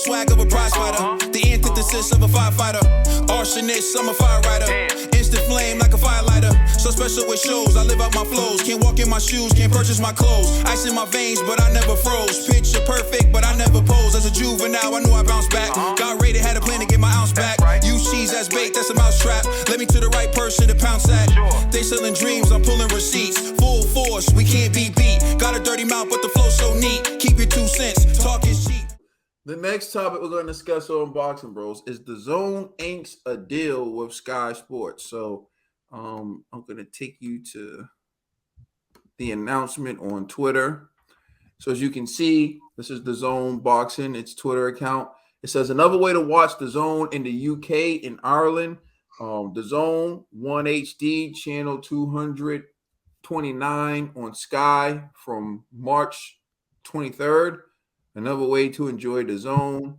swag of a prize fighter. The antithesis of a firefighter. Arsonist, I'm a fire rider. Instant flame like a firelighter. So special with shows, I live out my flows. Can't walk in my shoes, can't purchase my clothes. Ice in my veins, but I never froze. Picture perfect, but I never pose. As a juvenile, I knew I bounced back. Got rated, had a plan to get my ounce back. Use cheese as bait, that's a mousetrap. Let me to the right person to pounce at. They selling dreams, I'm pulling receipts. Full force, we can't be beat. Got a dirty mouth, but the flow so neat. Keep your 2 cents, talk is cheap. The next topic we're going to discuss on Boxing Bros is DAZN inks a deal with Sky Sports. So I'm going to take you to the announcement on Twitter. So as you can see, this is DAZN Boxing, its Twitter account. It says another way to watch DAZN in the UK and Ireland. DAZN 1 HD channel 229 on Sky from March 23rd. Another way to enjoy DAZN.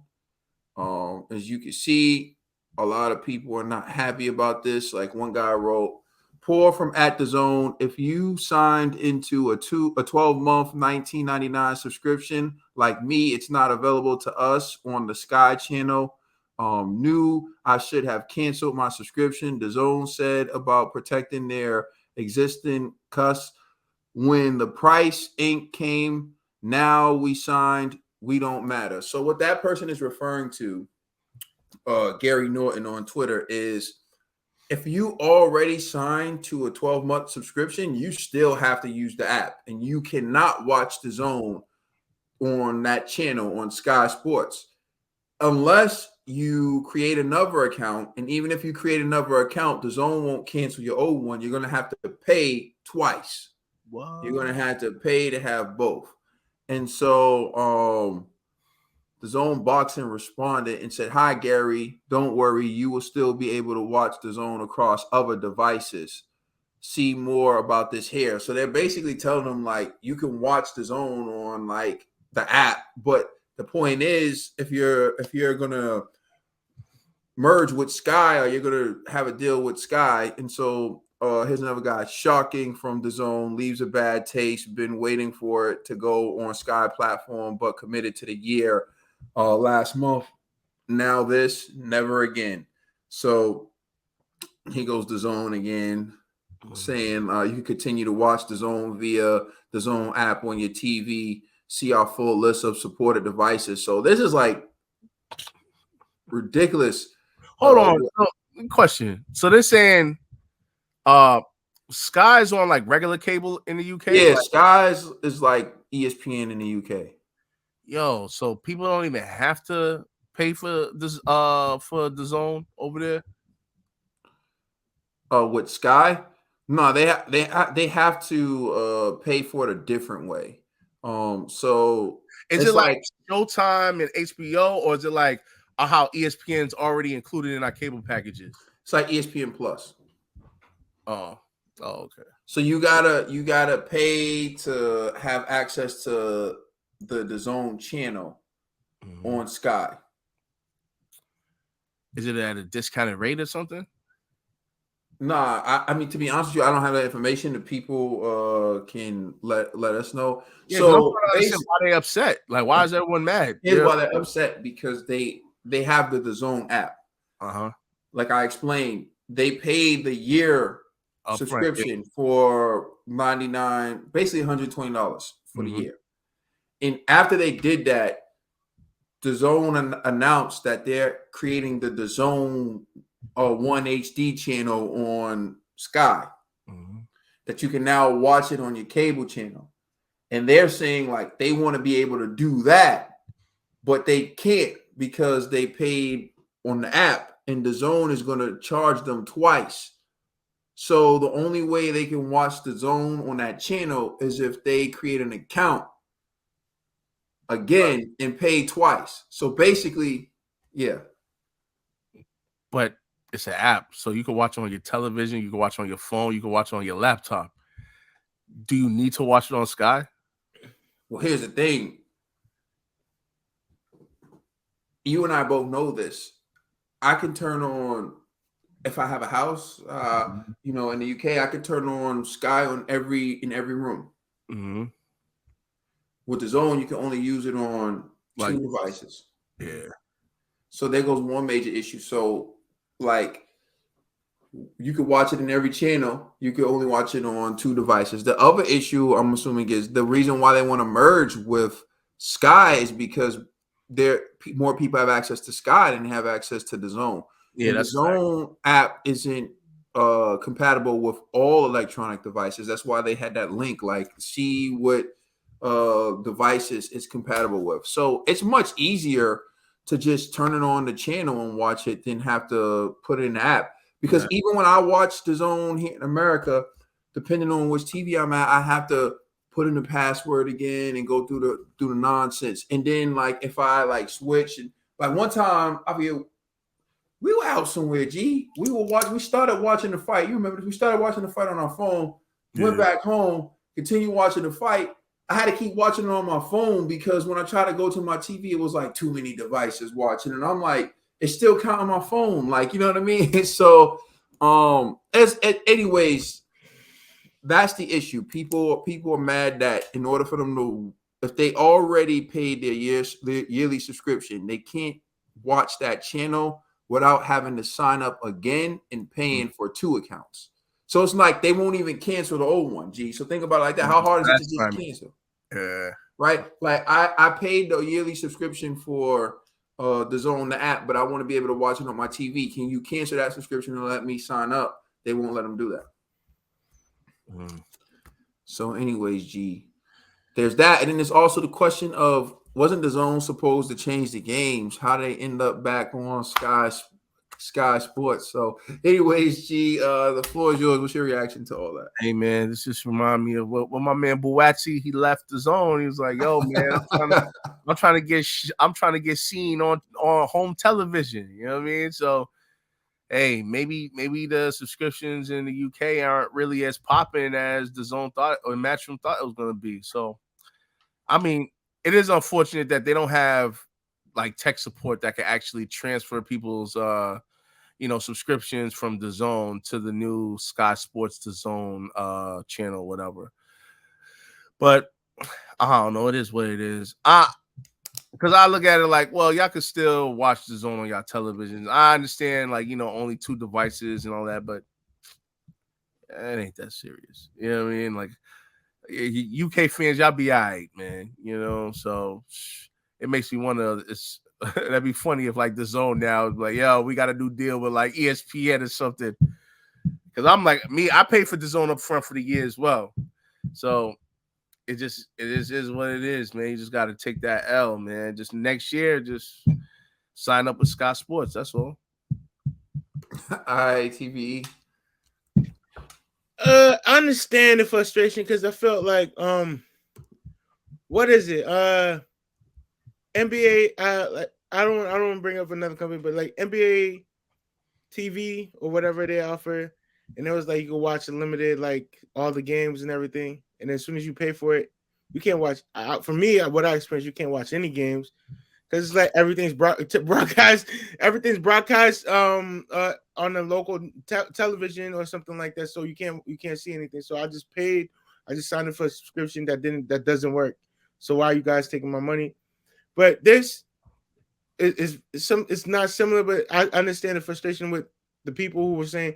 As you can see, a lot of people are not happy about this. Like one guy wrote, "Poor from @DAZN. If you signed into a 12-month $19.99 subscription like me, it's not available to us on the Sky channel. Knew I should have canceled my subscription." DAZN said about protecting their existing cuss when the price ink came. Now we signed, we don't matter. So what that person is referring to, Gary Norton on Twitter, is if you already signed to a 12-month subscription, you still have to use the app, and you cannot watch DAZN on that channel on Sky Sports unless you create another account. And even if you create another account, DAZN won't cancel your old one. You're going to have to pay twice. What? You're going to have to pay to have both. And so DAZN Boxing responded and said, "Hi, Gary. Don't worry. You will still be able to watch DAZN across other devices. See more about this here." So they're basically telling them, like, you can watch DAZN on, like, the app. But the point is, if you're going to merge with Sky, or you're going to have a deal with Sky. And so here's another guy. "Shocking from DAZN, leaves a bad taste. Been waiting for it to go on Sky platform, but committed to the year last month. Now this, never again." So he goes DAZN again, saying you can continue to watch DAZN via DAZN app on your TV. See our full list of supported devices. So this is like ridiculous. Hold on. Question. So they're saying Sky's on like regular cable in the UK? Yeah, like, Sky's is like ESPN in the UK. Yo, so people don't even have to pay for this for DAZN over there? With Sky? No, they have to pay for it a different way. So is it like Showtime and HBO, or is it like how ESPN's already included in our cable packages? It's like ESPN Plus. Oh, okay. So you gotta pay to have access to the DAZN channel on Sky. Is it at a discounted rate or something? Nah, I mean, to be honest with you, I don't have that information. The people can let us know. Yeah, so why they upset? Like, why is everyone mad? Here's why they're upset, because they have the DAZN app. Like I explained, they paid the year subscription for $99, basically $120 for the year. And after they did that, DAZN announced that they're creating the DAZN 1 HD channel on Sky, that you can now watch it on your cable channel. And they're saying, like, they want to be able to do that, but they can't because they paid on the app, and DAZN is going to charge them twice. So the only way they can watch DAZN on that channel is if they create an account again and pay twice. So basically, yeah. But it's an app, so you can watch it on your television, you can watch it on your phone, you can watch it on your laptop. Do you need to watch it on Sky? Well, here's the thing. You and I both know this. I can turn on, if I have a house, in the UK, I could turn on Sky in every room. With DAZN, you can only use it on two devices. Yeah. So there goes one major issue. So like you could watch it in every channel. You could only watch it on 2 devices. The other issue, I'm assuming, is the reason why they want to merge with Sky is because more people have access to Sky than have access to the Zone. Yeah, And the that's right. Zone app isn't compatible with all electronic devices. That's why they had that link, like see what devices it's compatible with. So it's much easier to just turn it on the channel and watch it than have to put it in the app. Because Yeah. even when I watch the Zone here in America, depending on which TV I'm at, I have to put in the password again and go through the nonsense. And then like if I like switch and like one time I feel we were out somewhere, G. We started watching the fight. You remember this? We started watching the fight on our phone, went Yeah. back home, continued watching the fight. I had to keep watching it on my phone because when I tried to go to my TV, it was like too many devices watching. And I'm like, it's still counting my phone. Like, you know what I mean? So anyways, that's the issue. People are mad that in order for them to, if they already paid their yearly subscription, they can't watch that channel without having to sign up again and paying for 2 accounts. So it's like they won't even cancel the old one, G. So think about it like that. How hard is it to just cancel? Yeah. Right? Like I paid the yearly subscription for the Zone, the app, but I want to be able to watch it on my TV. Can you cancel that subscription and let me sign up? They won't let them do that. So anyways, G, there's that. And then there's also the question of, wasn't the Zone supposed to change the games? How they end up back on Sky Sports? So anyways, G, the floor is yours. What's your reaction to all that? Hey man, this just remind me of what my man Buatsi, he left the Zone. He was like, "Yo, man, I'm trying to get seen on home television." You know what I mean? So, hey, maybe the subscriptions in the UK aren't really as popping as the Zone thought or Matchroom thought it was going to be. So, I mean, it is unfortunate that they don't have like tech support that can actually transfer people's subscriptions from the Zone to the new Sky Sports the Zone channel, whatever. But I don't know. It is what it is. Because I look at it like, well, y'all could still watch the Zone on y'all televisions. I understand, like, only 2 devices and all that, but it ain't that serious. You know what I mean? Like, UK fans, y'all be all right, man. So it makes me wonder. That'd be funny if like the Zone now is like, yo, we got a new deal with like ESPN or something. Because I'm like, I pay for the Zone up front for the year as well. So it is what it is, man. You just got to take that L, man. Just next year, just sign up with Sky Sports. That's all. ITV. I understand the frustration because I felt like what is it? NBA. Like I don't want to bring up another company, but like NBA TV or whatever they offer, and it was like you could watch unlimited, like all the games and everything. And as soon as you pay for it, you can't watch. For me, what I experienced, you can't watch any games because it's like everything's broadcast. Everything's broadcast on the local television or something like that. So you can't see anything. So I just signed up for a subscription that doesn't work. So why are you guys taking my money? But this it's not similar, but I understand the frustration with the people who were saying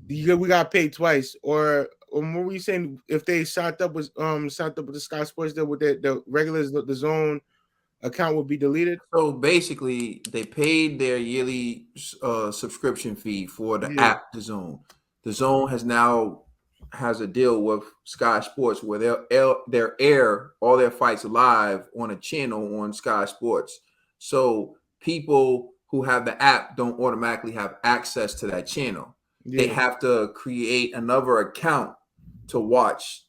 we got paid twice, or what were you saying? If they signed up with the Sky Sports deal with the regulars, the Zone account would be deleted. So basically, they paid their yearly subscription fee for the app, the Zone. The Zone has a deal with Sky Sports where they'll air all their fights live on a channel on Sky Sports. So people who have the app don't automatically have access to that channel. Yeah. They have to create another account to watch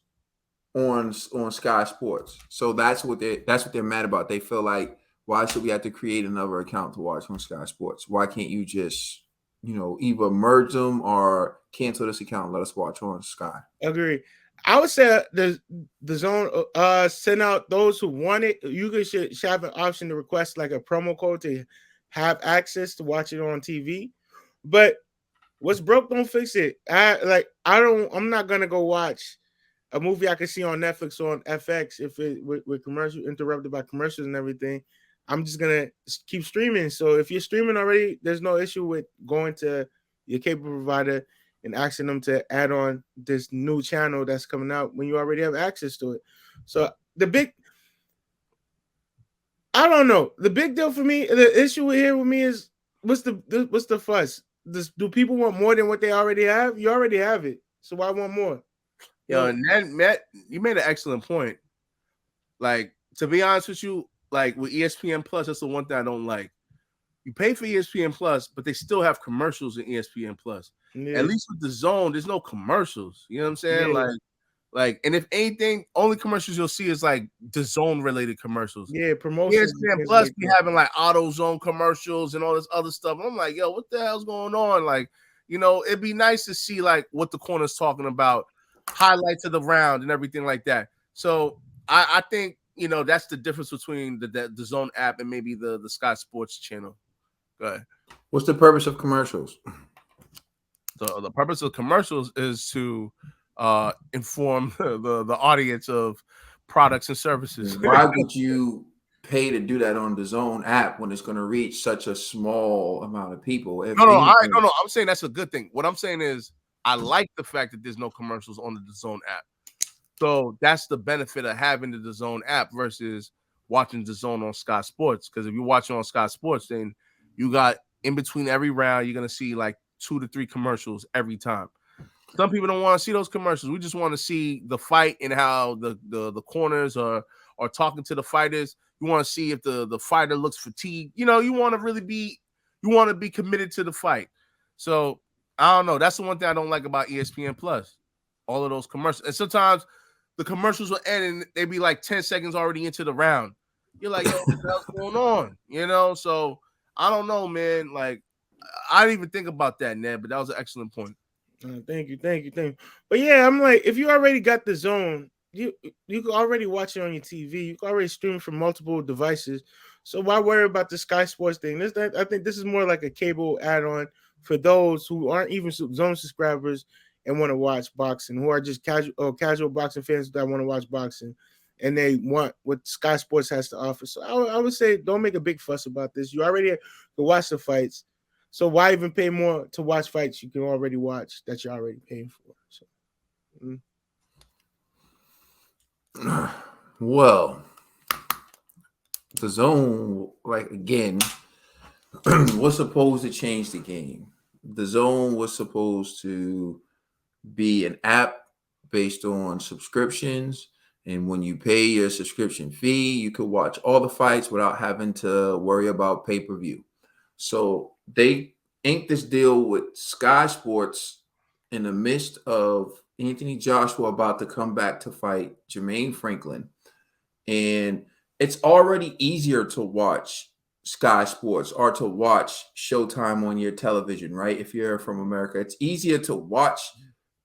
on Sky Sports. So that's what they're mad about. They feel like, why should we have to create another account to watch on Sky Sports? Why can't you just either merge them or cancel this account and let us watch on Sky? Agree. I would say the Zone send out those who want it. You should have an option to request like a promo code to have access to watch it on TV. But what's broke, don't fix it. I'm not gonna go watch a movie I can see on Netflix or on FX if it with commercial interrupted by commercials and everything. I'm just gonna keep streaming. So if you're streaming already, there's no issue with going to your cable provider and asking them to add on this new channel that's coming out when you already have access to it. So I don't know. The big deal for me, the issue here with me is what's the fuss? Do people want more than what they already have? You already have it, so why want more? Yo, and then Matt, you made an excellent point. Like, to be honest with you, like with ESPN Plus, that's the one thing I don't like. You pay for ESPN Plus, but they still have commercials in ESPN Plus. Yeah. At least with the Zone, there's no commercials. You know what I'm saying? Yeah. Like, and if anything, only commercials you'll see is like the Zone related commercials. Yeah, promotions. ESPN Plus be having like AutoZone commercials and all this other stuff. And I'm like, yo, what the hell's going on? Like, you know, it'd be nice to see like what the corner's talking about, highlights of the round and everything like that. So I think, you know, that's the difference between the Zone app and maybe the Sky Sports channel. Go ahead. What's the purpose of commercials? The purpose of commercials is to inform the audience of products and services. Why would you pay to do that on the Zone app when it's going to reach such a small amount of people? No. I'm saying that's a good thing. What I'm saying is I like the fact that there's no commercials on the DAZN app. So that's the benefit of having the DAZN app versus watching DAZN on Sky Sports. Because if you're watching on Sky Sports, then you got in between every round, you're gonna see like 2 to 3 commercials every time. Some people don't want to see those commercials. We just want to see the fight and how the corners are talking to the fighters. You want to see if the fighter looks fatigued. You know, you want to be committed to the fight. So I don't know. That's the one thing I don't like about ESPN Plus. All of those commercials. And sometimes the commercials will end and they be like 10 seconds already into the round. You're like, yo, what the hell's going on? You know, so I don't know, man. Like, I didn't even think about that, Ned, but that was an excellent point. Thank you. But yeah, I'm like, if you already got the Zone, you can already watch it on your TV. You can already stream from multiple devices. So why worry about the Sky Sports thing? I think this is more like a cable add-on for those who aren't even Zone subscribers and want to watch boxing, who are just casual boxing fans that want to watch boxing, and they want what Sky Sports has to offer. So I would say don't make a big fuss about this. You already can watch the fights, so why even pay more to watch fights you can already watch that you're already paying for? So, Well, the Zone, like again, was supposed to change the game. The Zone was supposed to be an app based on subscriptions, and when you pay your subscription fee, you could watch all the fights without having to worry about pay-per-view. So they inked this deal with Sky Sports in the midst of Anthony Joshua about to come back to fight Jermaine Franklin, and it's already easier to watch Sky Sports or to watch Showtime on your television, right? If you're from America, it's easier to watch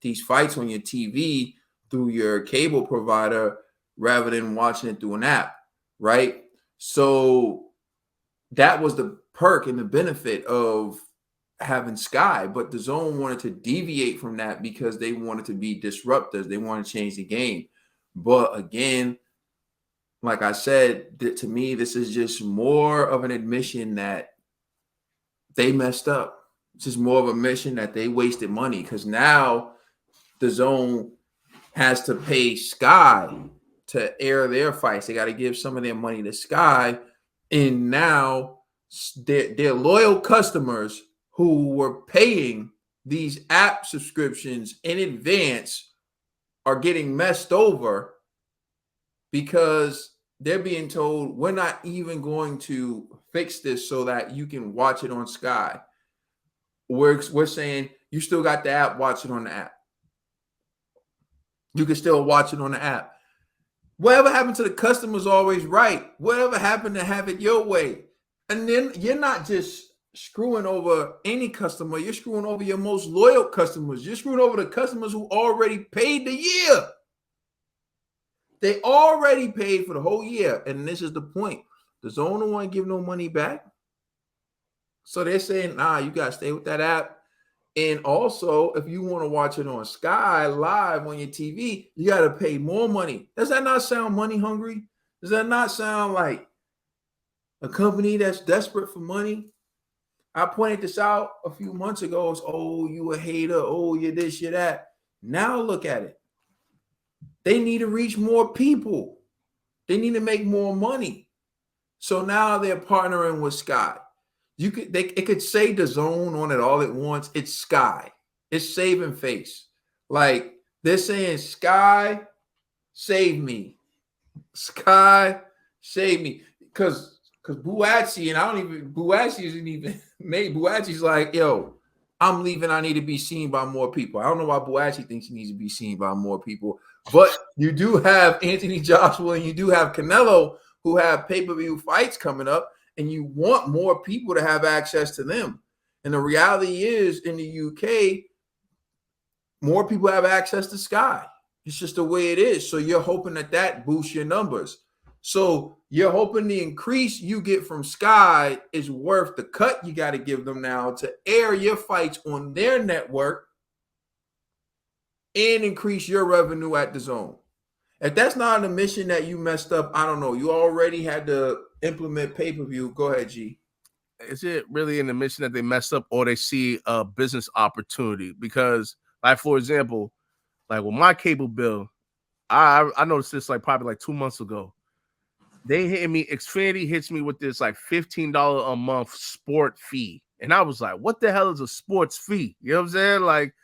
these fights on your TV through your cable provider rather than watching it through an app, right? So that was the perk and the benefit of having Sky, but the Zone wanted to deviate from that because they wanted to be disruptors. They want to change the game. But again, like I said, to me, this is just more of an admission that they messed up. It's just more of a mission that they wasted money, because now the Zone has to pay Sky to air their fights. They got to give some of their money to Sky. And now their loyal customers who were paying these app subscriptions in advance are getting messed over because they're being told, we're not even going to fix this so that you can watch it on Sky. We're saying you still got the app, watch it on the app. You can still watch it on the app. Whatever happened to the customer's always right. Whatever happened to have it your way. And then you're not just screwing over any customer. You're screwing over your most loyal customers. You're screwing over the customers who already paid the year. They already paid for the whole year. And this is the point. The Zone don't want to give no money back. So they're saying, nah, you got to stay with that app. And also, if you want to watch it on Sky live on your TV, you got to pay more money. Does that not sound money hungry? Does that not sound like A company that's desperate for money. I pointed this out a few months ago. It's, oh, you a hater. Oh, you're this, you're that. Now look at it. They need to reach more people. They need to make more money. So now they're partnering with Sky. It could say DAZN on it all at once. It's Sky. It's saving face. Like they're saying, Sky, save me. Sky, save me. Because Buatsi, and Buatsi isn't even made. Buatsi's like, yo, I'm leaving. I need to be seen by more people. I don't know why Buatsi thinks he needs to be seen by more people. But you do have Anthony Joshua and you do have Canelo who have pay-per-view fights coming up, and you want more people to have access to them. And the reality is, in the UK, more people have access to Sky. It's just the way it is. So you're hoping that boosts your numbers. So you're hoping the increase you get from Sky is worth the cut you got to give them now to air your fights on their network and increase your revenue at DAZN. If that's not an admission that you messed up, I don't know. You already had to implement pay-per-view. Go ahead, G. Is it really an admission that they messed up, or they see a business opportunity? Because, like, for example, like with my cable bill, I noticed this like probably like 2 months ago. They hit me, Xfinity hits me with this like $15 a month sport fee. And I was like, what the hell is a sports fee? You know what I'm saying? Like,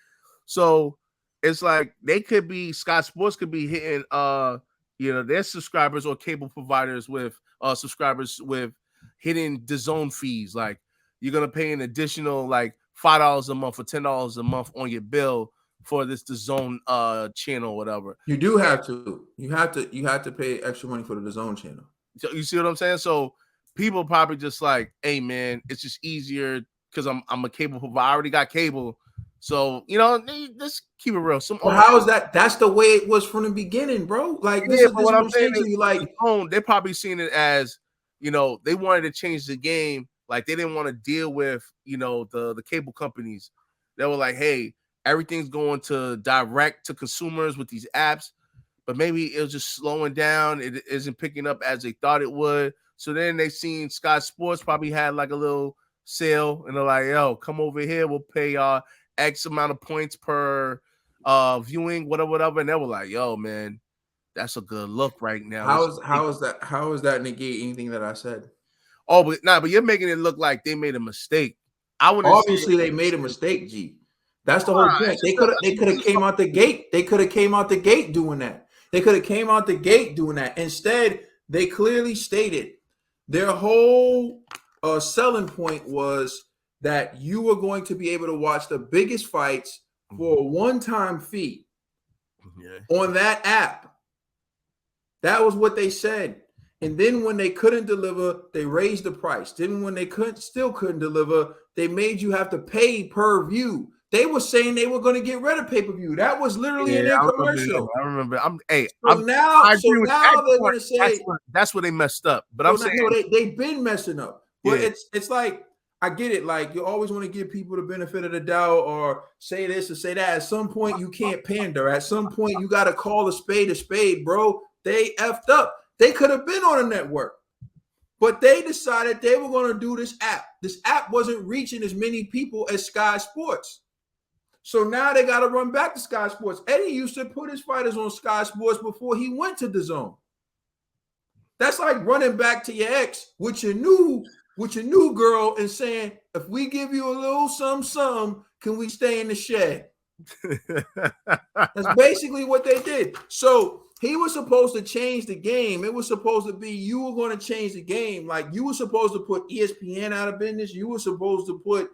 so it's like they could be, Sky Sports could be hitting their subscribers or cable providers with subscribers with hitting DAZN fees. Like you're gonna pay an additional like $5 a month or $10 a month on your bill for this DAZN channel, whatever. You do have to. You have to pay extra money for the DAZN channel. So you see what I'm saying? So people probably just like, hey man, it's just easier because I'm a cable provider. I already got cable. So, let's keep it real. Well, how is that? That's the way it was from the beginning, bro. Like, this is what I'm saying to you. Like, they probably seen it as, they wanted to change the game. Like, they didn't want to deal with, the cable companies. They were like, hey, everything's going to direct to consumers with these apps, but maybe it was just slowing down. It isn't picking up as they thought it would. So then they seen Sky Sports probably had like a little sale, and they're like, yo, come over here. We'll pay y'all X amount of points per viewing, whatever. And they were like, yo, man, that's a good look right now. How is that negate anything that I said? Oh, but you're making it look like they made a mistake. Obviously they made a mistake, G. That's the whole point. They could have came out the gate. They could have came out the gate doing that. Instead, they clearly stated their whole selling point was that you were going to be able to watch the biggest fights for a one-time fee on that app. That was what they said. And then when they couldn't deliver, they raised the price. Then when they still couldn't deliver, they made you have to pay per view. They were saying they were going to get rid of pay-per-view. That was literally in their commercial. I remember. Now they're going to say that's where they messed up. But I'm saying they've been messing up. But it's like, I get it. Like, you always want to give people the benefit of the doubt or say this or say that. At some point, you can't pander. At some point, you got to call a spade, bro. They effed up. They could have been on a network, but they decided they were going to do this app. This app wasn't reaching as many people as Sky Sports. So now they got to run back to Sky Sports. Eddie used to put his fighters on Sky Sports before he went to DAZN. That's like running back to your ex with your new girl and saying, if we give you a little some, can we stay in the shed? That's basically what they did. So he was supposed to change the game. It was supposed to be you were going to change the game. Like, you were supposed to put ESPN out of business. You were supposed to put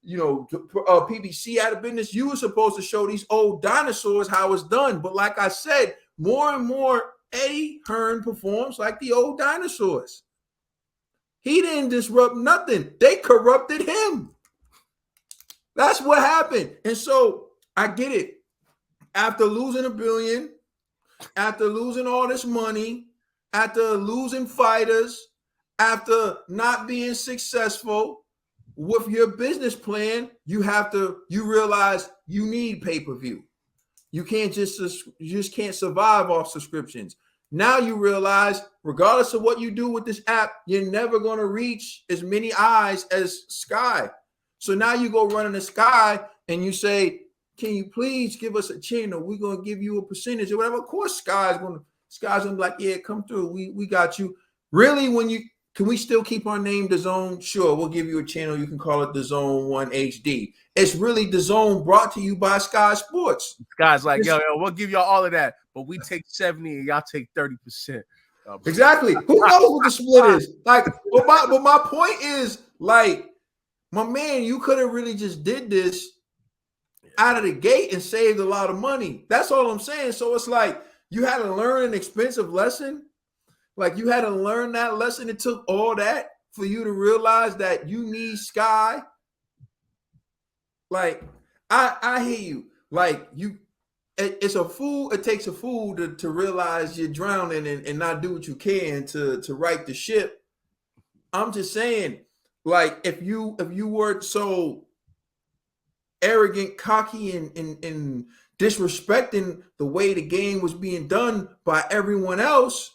PBC out of business. You were supposed to show these old dinosaurs how it's done. But like I said, more and more Eddie Hearn performs like the old dinosaurs. He didn't disrupt nothing. They corrupted him. That's what happened. And so I get it. After losing $1 billion, after losing all this money, after losing fighters, after not being successful with your business plan, you realize you need pay-per-view. You just can't survive off subscriptions. Now you realize, regardless of what you do with this app, you're never going to reach as many eyes as Sky. So now you go running to Sky and you say, can you please give us a channel? We're going to give you a percentage or whatever. Of course, Sky's going to be like, yeah, come through. We got you. Really, can we still keep our name DAZN? Sure, we'll give you a channel. You can call it DAZN 1 HD. It's really DAZN brought to you by Sky Sports. Sky's like, yo, we'll give y'all all of that, but we take 70 and y'all take 30%. Exactly. Who knows what the split is? Like, but my point is, like, my man, you could have really just did this out of the gate and saved a lot of money. That's all I'm saying. So it's like you had to learn an expensive lesson. Like you had to learn that lesson. It took all that for you to realize that you need Sky. Like, I hear you. Like it's a fool. It takes a fool to realize you're drowning and not do what you can to right the ship. I'm just saying, like, if you were so arrogant, cocky, and disrespecting the way the game was being done by everyone else,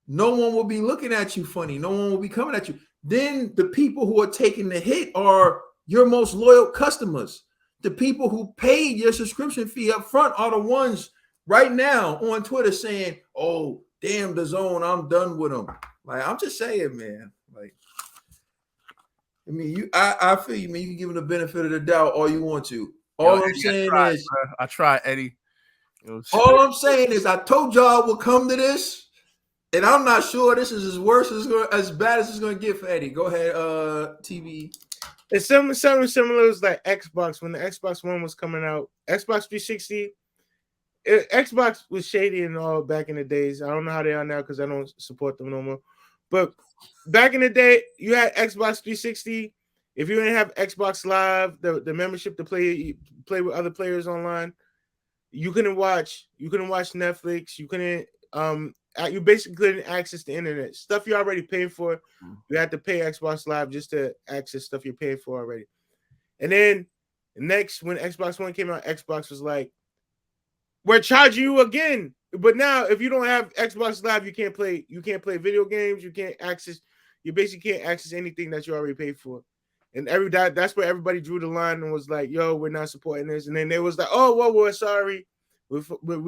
no one will be looking at you funny. No one will be coming at you. Then the people who are taking the hit are your most loyal customers. The people who paid your subscription fee up front are the ones right now on Twitter saying, oh, damn, DAZN, I'm done with them. Like, I'm just saying, man. Like, I mean, I feel you, man. You can give them the benefit of the doubt all you want to. All I'm saying is, I tried, Eddie. All I'm saying is, I told y'all we'll come to this, and I'm not sure this is as bad as it's going to get for Eddie. Go ahead, TV. It's something similar as like Xbox. When the Xbox One was coming out, Xbox 360, Xbox was shady and all back in the days. I don't know how they are now because I don't support them no more. But back in the day, you had Xbox 360. If you didn't have Xbox Live, the membership to play with other players online, you couldn't watch Netflix. You basically couldn't access the internet. Stuff you already paid for, you had to pay Xbox Live just to access stuff you're paying for already. And then next, when Xbox One came out, Xbox was like, we're charging you again. But now, if you don't have Xbox Live, you can't play video games. You basically can't access anything that you already paid for. And that's where everybody drew the line and was like, yo, we're not supporting this. And then they was like, oh, well, we're sorry. We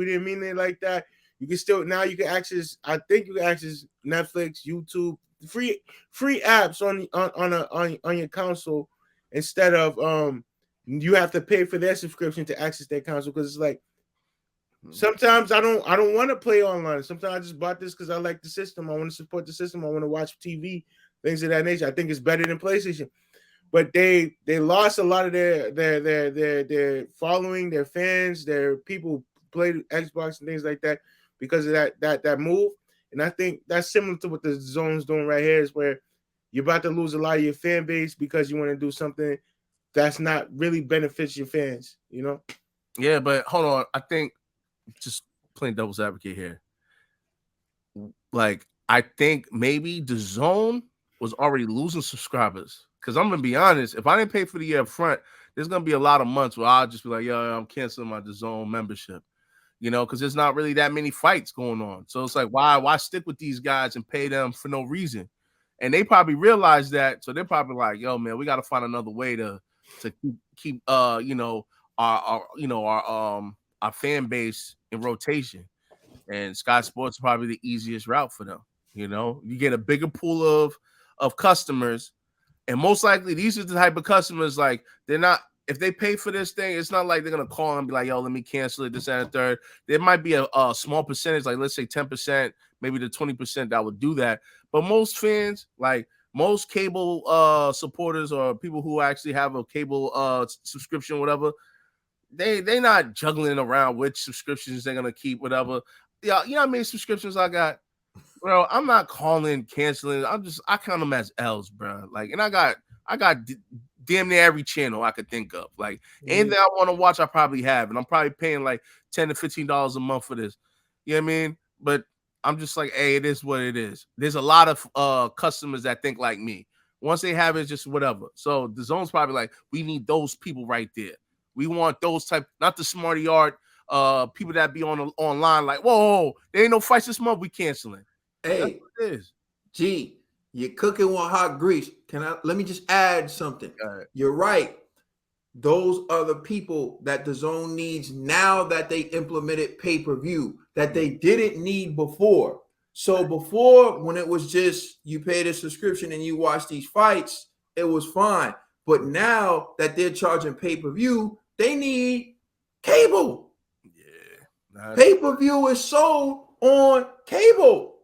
didn't mean it like that. You can still, now you can access, I think you can access Netflix, YouTube, free apps on your console instead of you have to pay for their subscription to access their console. Because it's like, sometimes I don't want to play online. Sometimes I just bought this because I like the system. I want to support the system. I want to watch TV, things of that nature. I think it's better than PlayStation. But they lost a lot of their following, their fans, their people who play Xbox and things like that because of that move. And I think that's similar to what the DAZN's doing right here, is where you're about to lose a lot of your fan base because you want to do something that's not really benefits your fans, you know? Yeah, but hold on. I think, just playing devil's advocate here, like, I think maybe DAZN was already losing subscribers. Because I'm going to be honest, if I didn't pay for the year up front, there's going to be a lot of months where I'll just be like, yo, I'm canceling my DAZN membership. You know, because there's not really that many fights going on. So it's like, why stick with these guys and pay them for no reason? And they probably realize that. So they're probably like, yo, man, we got to find another way to keep our fan base in rotation. And Sky Sports is probably the easiest route for them. You know, you get a bigger pool of customers. And most likely, these are the type of customers, like, they're not, if they pay for this thing, it's not like they're going to call and be like, yo, let me cancel it, this and the third. There might be a small percentage, like, let's say 10%, maybe the 20% that would do that. But most fans, like, most cable supporters or people who actually have a cable subscription, whatever, they not juggling around which subscriptions they're going to keep, whatever. Yeah, you know how many subscriptions I got? Bro, I'm not calling, canceling. I count them as L's, bro. Like, and I got damn near every channel I could think of. Like, anything I want to watch, I probably have, and I'm probably paying like $10 to $15 a month for this. You know what I mean? But I'm just like, hey, it is what it is. There's a lot of customers that think like me. Once they have it, just whatever. So the DAZN's probably like, we need those people right there. We want those type, not the smarty art people that be online like, whoa, there ain't no fights this month, we canceling. Hey, that's what it is. G, you're cooking with hot grease. Let me just add something. You're right. Those are the people that the DAZN needs now that they implemented pay-per-view that they didn't need before. So before, when it was just you paid a subscription and you watch these fights, it was fine. But now that they're charging pay-per-view, they need cable. Yeah. Pay-per-view is sold on cable.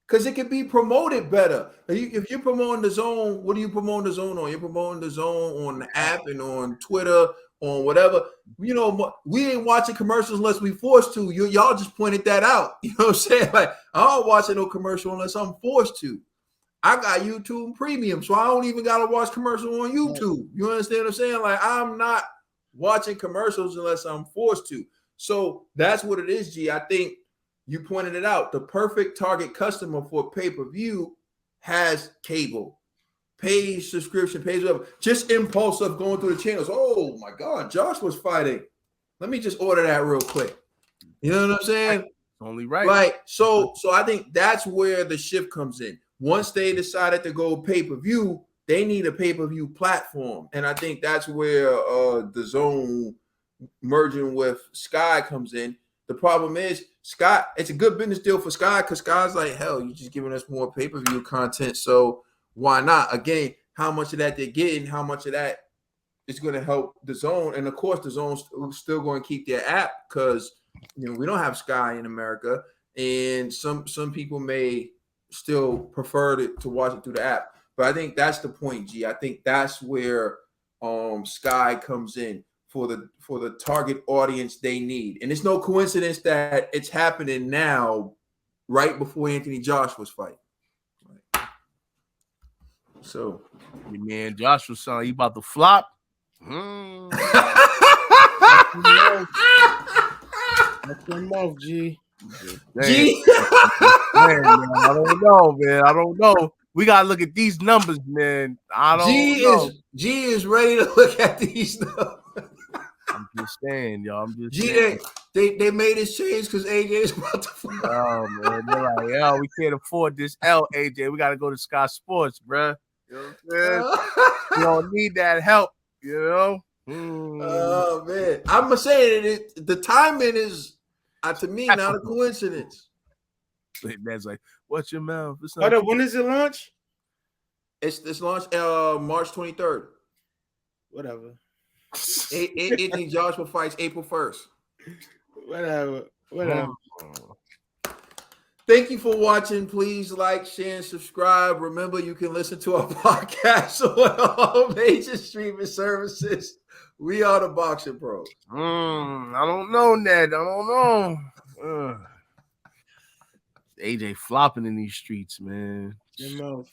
Because it can be promoted better. If you're promoting the DAZN, what are you promoting the DAZN on? You're promoting the DAZN on the app and on Twitter, on whatever. You know, we ain't watching commercials unless we forced to. Y'all just pointed that out. You know what I'm saying? Like, I'm not watching no commercial unless I'm forced to. I got YouTube Premium, so I don't even got to watch commercials on YouTube. You understand what I'm saying? Like, I'm not watching commercials unless I'm forced to. So that's what it is, G. I think you pointed it out. The perfect target customer for pay-per-view has cable, pays subscription, pays whatever. Just impulse of going through the channels. Oh my God, Josh was fighting. Let me just order that real quick. You know what I'm saying? Only right. Like, so I think that's where the shift comes in. Once they decided to go pay-per-view, they need a pay-per-view platform. And I think that's where the DAZN merging with Sky comes in. The problem is, Sky, it's a good business deal for Sky because Sky's like, hell, you're just giving us more pay-per-view content, so why not? Again, how much of that they're getting, how much of that is going to help the DAZN, and of course, the DAZN's still going to keep their app because we don't have Sky in America, and some people may still prefer to watch it through the app. But I think that's the point, G. I think that's where Sky comes in for the target audience they need. And it's no coincidence that it's happening now right before Anthony Joshua's fight. Right. So your man Joshua son, he about to flop. That's your mouth, G. G. Man, I don't know, man. I don't know. We gotta look at these numbers, man. I don't know. G is ready to look at these numbers. I'm just saying, y'all. I'm just saying. They made this change because AJ is about to fight. Oh man, they're like, yo, we can't afford this L, AJ. We gotta go to Sky Sports, bro. You know what I'm saying? We don't need that help, you know. Oh man, I'm saying the timing is to me not a coincidence. That's like, watch your mouth. When is it launch? It's launched March 23rd. Whatever. Anthony Joshua fights April 1st. Whatever. Thank you for watching. Please like, share, and subscribe. Remember, you can listen to our podcast on all major streaming services. We are the Boxing Pros. I don't know, Ned. I don't know. AJ flopping in these streets, man. Your mouth.